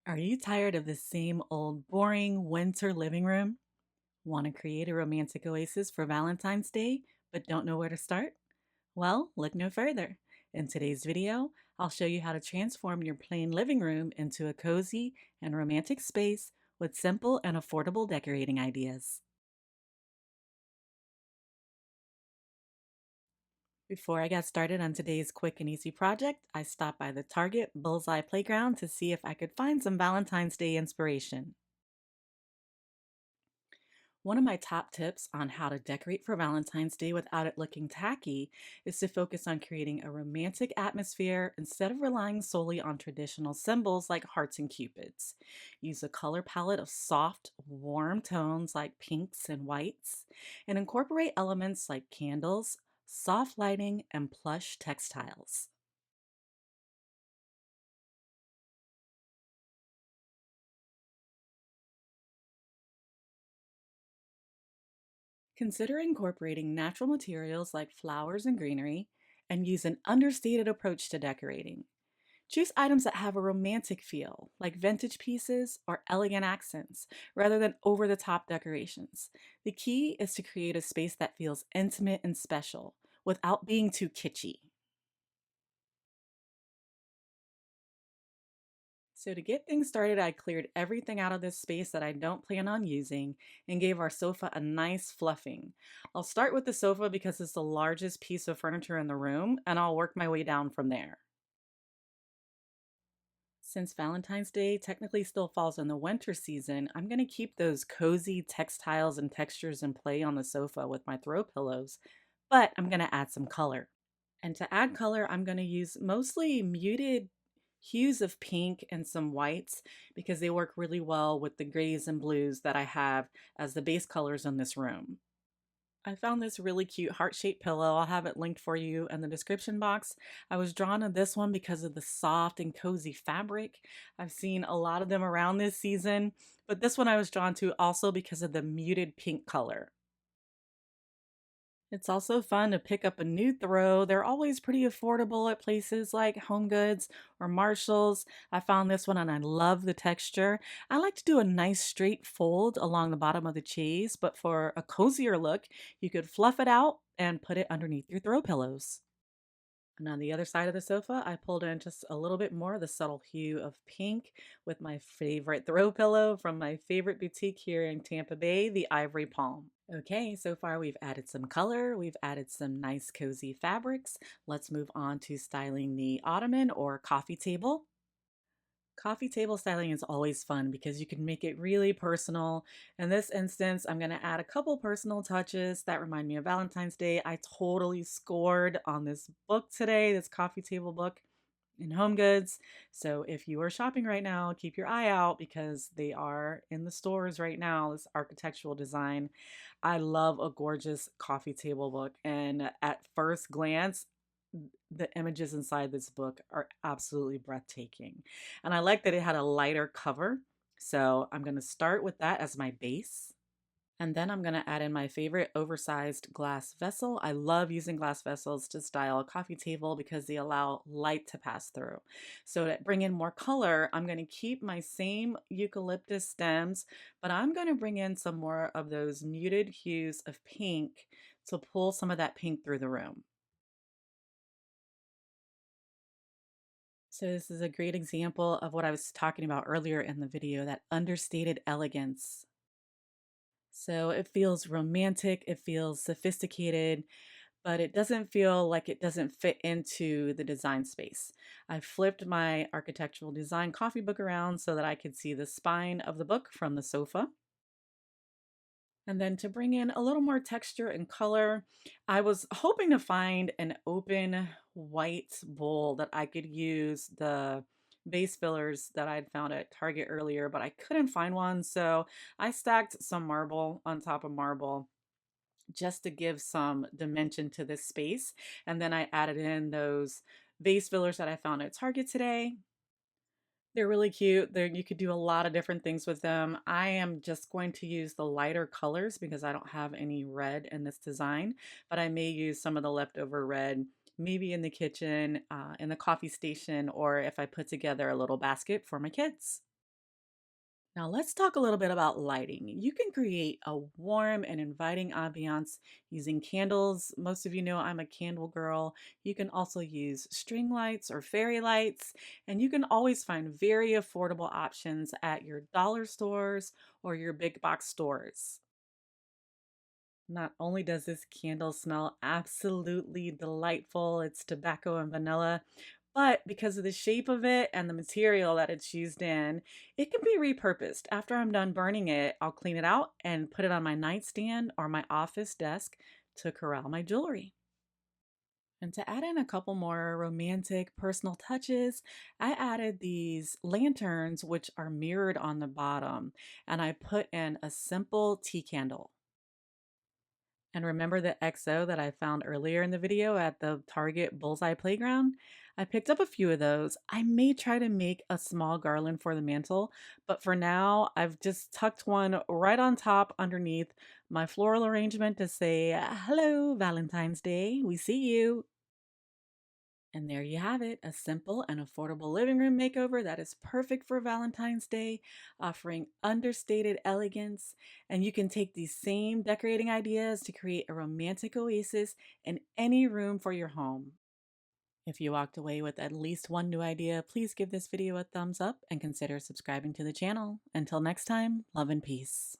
Are you tired of the same old boring winter living room? Want to create a romantic oasis for Valentine's Day, but don't know where to start? Well, look no further. In today's video, I'll show you how to transform your plain living room into a cozy and romantic space with simple and affordable decorating ideas. Before I got started on today's quick and easy project, I stopped by the Target Bullseye Playground to see if I could find some Valentine's Day inspiration. One of my top tips on how to decorate for Valentine's Day without it looking tacky is to focus on creating a romantic atmosphere instead of relying solely on traditional symbols like hearts and cupids. Use a color palette of soft, warm tones like pinks and whites, and incorporate elements like candles, soft lighting, and plush textiles. Consider incorporating natural materials like flowers and greenery, and use an understated approach to decorating. Choose items that have a romantic feel, like vintage pieces or elegant accents, rather than over the top decorations. The key is to create a space that feels intimate and special without being too kitschy. So, to get things started, I cleared everything out of this space that I don't plan on using and gave our sofa a nice fluffing. I'll start with the sofa because it's the largest piece of furniture in the room, and I'll work my way down from there. Since Valentine's Day technically still falls in the winter season, I'm going to keep those cozy textiles and textures in play on the sofa with my throw pillows, but I'm going to add some color. And to add color, I'm going to use mostly muted hues of pink and some whites because they work really well with the grays and blues that I have as the base colors in this room. I found this really cute heart-shaped pillow. I'll have it linked for you in the description box. I was drawn to this one because of the soft and cozy fabric. I've seen a lot of them around this season, but this one I was drawn to also because of the muted pink color. It's also fun to pick up a new throw. They're always pretty affordable at places like Home Goods or Marshalls. I found this one and I love the texture. I like to do a nice straight fold along the bottom of the cheese, but for a cozier look, you could fluff it out and put it underneath your throw pillows. And on the other side of the sofa, I pulled in just a little bit more of the subtle hue of pink with my favorite throw pillow from my favorite boutique here in Tampa Bay, the Ivory Palm. Okay, so far we've added some color, we've added some nice cozy fabrics. Let's move on to styling the ottoman or coffee table. Coffee table styling is always fun because you can make it really personal. In this instance, I'm going to add a couple personal touches that remind me of Valentine's Day. I totally scored on this book today, this coffee table book in Home Goods. So if you are shopping right now, keep your eye out because they are in the stores right now. This architectural design. I love a gorgeous coffee table book, and at first glance, the images inside this book are absolutely breathtaking. And I like that it had a lighter cover. So I'm going to start with that as my base. And then I'm going to add in my favorite oversized glass vessel. I love using glass vessels to style a coffee table because they allow light to pass through. So to bring in more color, I'm going to keep my same eucalyptus stems, but I'm going to bring in some more of those muted hues of pink to pull some of that pink through the room. So this is a great example of what I was talking about earlier in the video, that understated elegance. So it feels romantic, it feels sophisticated, but it doesn't feel like it doesn't fit into the design space. I flipped my architectural design coffee book around so that I could see the spine of the book from the sofa. And then to bring in a little more texture and color, I was hoping to find an open white bowl that I could use the vase fillers that I'd found at Target earlier, but I couldn't find one. So I stacked some marble on top of marble just to give some dimension to this space. And then I added in those vase fillers that I found at Target today. They're really cute. You could do a lot of different things with them. I am just going to use the lighter colors because I don't have any red in this design, but I may use some of the leftover red maybe in the kitchen, in the coffee station, or if I put together a little basket for my kids. Now, let's talk a little bit about lighting. You can create a warm and inviting ambiance using candles. Most of you know I'm a candle girl. You can also use string lights or fairy lights, and you can always find very affordable options at your dollar stores or your big box stores. Not only does this candle smell absolutely delightful, it's tobacco and vanilla, but because of the shape of it and the material that it's used in, it can be repurposed. After I'm done burning it, I'll clean it out and put it on my nightstand or my office desk to corral my jewelry. And to add in a couple more romantic personal touches, I added these lanterns, which are mirrored on the bottom, and I put in a simple tea candle. And remember the XO that I found earlier in the video at the Target Bullseye Playground? I picked up a few of those. I may try to make a small garland for the mantle, but for now, I've just tucked one right on top underneath my floral arrangement to say, "Hello, Valentine's Day. We see you." And there you have it, a simple and affordable living room makeover that is perfect for Valentine's Day, offering understated elegance. And you can take these same decorating ideas to create a romantic oasis in any room for your home. If you walked away with at least one new idea, please give this video a thumbs up and consider subscribing to the channel. Until next time, love and peace.